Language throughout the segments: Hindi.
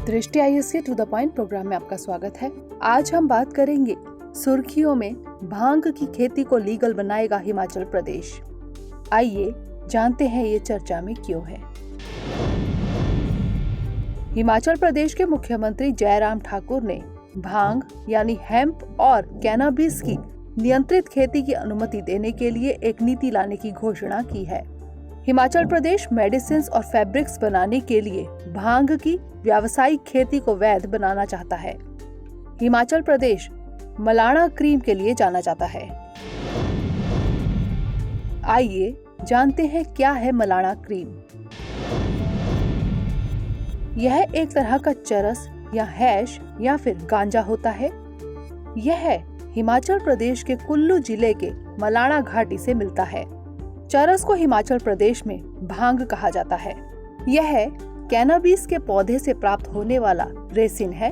दृष्टि IAS to the point programme में आपका स्वागत है। आज हम बात करेंगे सुर्खियों में भांग की खेती को लीगल बनाएगा हिमाचल प्रदेश। आइए जानते हैं ये चर्चा में क्यों है। हिमाचल प्रदेश के मुख्यमंत्री जयराम ठाकुर ने भांग यानी हेम्प और कैनाबिस की नियंत्रित खेती की अनुमति देने के लिए एक नीति लाने की घोषणा की है। हिमाचल प्रदेश मेडिसिन्स और फैब्रिक्स बनाने के लिए भांग की व्यावसायिक खेती को वैध बनाना चाहता है। हिमाचल प्रदेश मलाणा क्रीम के लिए जाना जाता है। आइए जानते हैं क्या है मलाणा क्रीम। यह एक तरह का चरस या हैश या फिर गांजा होता है। यह हिमाचल प्रदेश के कुल्लू जिले के मलाणा घाटी से मिलता है। चरस को हिमाचल प्रदेश में भांग कहा जाता है। यह कैनाबिस के पौधे से प्राप्त होने वाला रेसिन है।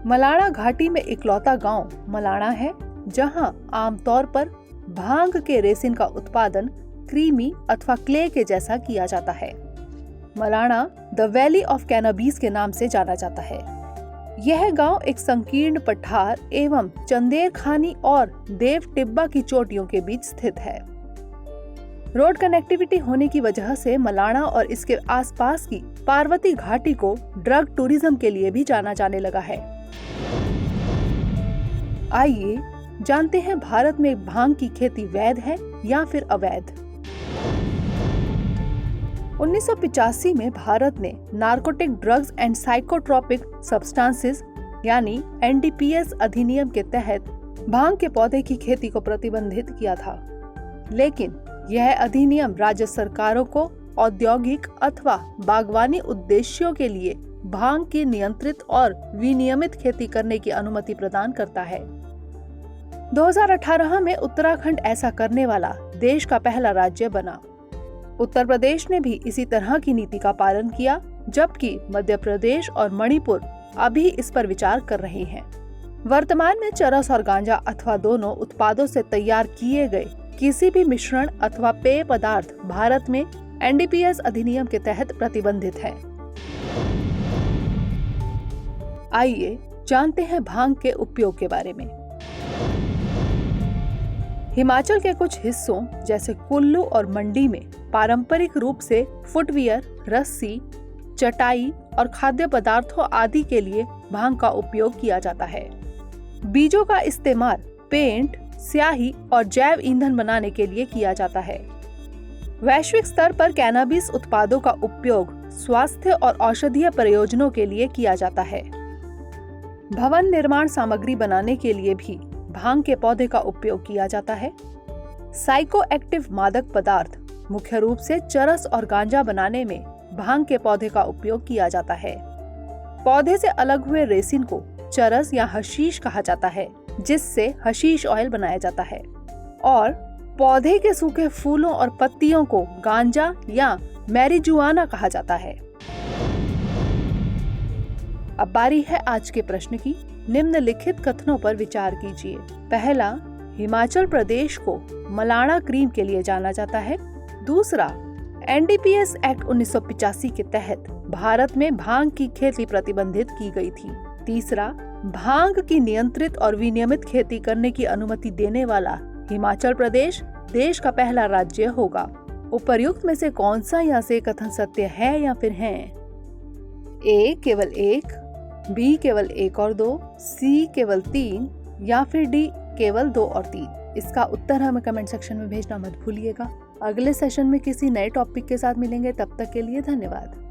मलाणा घाटी में इकलौता गांव मलाणा है जहां आमतौर पर भांग के रेसिन का उत्पादन क्रीमी अथवा क्ले के जैसा किया जाता है। Malana the valley of cannabis के नाम से जाना जाता है। यह गांव एक संकीर्ण पठार एवं चंदेर खानी और देव टिब्बा की चोटियों के बीच स्थित है। रोड कनेक्टिविटी होने की वजह से मलाणा और इसके आसपास की पार्वती घाटी को ड्रग टूरिज्म के लिए भी जाना जाने लगा है। आइए जानते हैं भारत में भांग की खेती वैध है या फिर अवैध। 1985 में भारत ने narcotic drugs and psychotropic substances यानी एनडीपीएस अधिनियम के तहत भांग के पौधे की खेती को प्रतिबंधित किया था। लेकिन यह अधिनियम राज्य सरकारों को औद्योगिक अथवा बागवानी उद्देश्यों के लिए भांग की नियंत्रित और विनियमित खेती करने की अनुमति प्रदान करता है। 2018 में उत्तराखंड ऐसा करने वाला देश का पहला राज्य बना। उत्तर प्रदेश ने भी इसी तरह की नीति का पालन किया, जबकि मध्य प्रदेश और मणिपुर अभी इस पर विचार कर रहे हैं। वर्तमान में चरस और गांजा अथवा दोनों उत्पादों से तैयार किए गए किसी भी मिश्रण अथवा पेय पदार्थ भारत में एनडीपीएस अधिनियम के तहत प्रतिबंधित है। आइए जानते हैं भांग के उपयोग के बारे में। हिमाचल के कुछ हिस्सों जैसे कुल्लू और मंडी में पारंपरिक रूप से फुटवियर, रस्सी, चटाई और खाद्य पदार्थों आदि के लिए भांग का उपयोग किया जाता है। बीजों का इस्तेमाल पेंट, स्याही और जैव ईंधन बनाने के लिए किया जाता है। वैश्विक स्तर पर कैनाबिस उत्पादों का उपयोग स्वास्थ्य और औषधीय प्रयोजनों के लिए किया जाता है। भवन निर्माण सामग्री बनाने के लिए भी भांग के पौधे का उपयोग किया जाता है। साइकोएक्टिव मादक पदार्थ मुख्य रूप से चरस और गांजा बनाने में भांग के पौधे का उपयोग किया जाता है। पौधे से अलग हुए रेसिन को चरस या हशीश कहा जाता है, जिससे हशीश ऑयल बनाया जाता है। और पौधे के सूखे फूलों और पत्तियों को गांजा या मैरिजुआना कहा जाता है। अब बारी है आज के प्रश्न की। निम्नलिखित कथनों पर विचार कीजिए। पहला, हिमाचल प्रदेश को मलाणा क्रीम के लिए जाना जाता है। दूसरा, एनडीपीएस एक्ट 1985 के तहत भारत में भांग की खेती प्रतिबंधित की गई थी। तीसरा, भांग की नियंत्रित और विनियमित खेती करने की अनुमति देने वाला हिमाचल प्रदेश देश का पहला राज्य होगा। उपर्युक्त में से कौन सा यहाँ से कथन सत्य है या फिर है? ए केवल 1, बी केवल 1 और 2, सी केवल 3 या फिर डी केवल 2 और 3। इसका उत्तर हमें कमेंट सेक्शन में भेजना मत भूलिएगा। अगले सेशन में किसी नए टॉपिक के साथ मिलेंगे। तब तक के लिए धन्यवाद।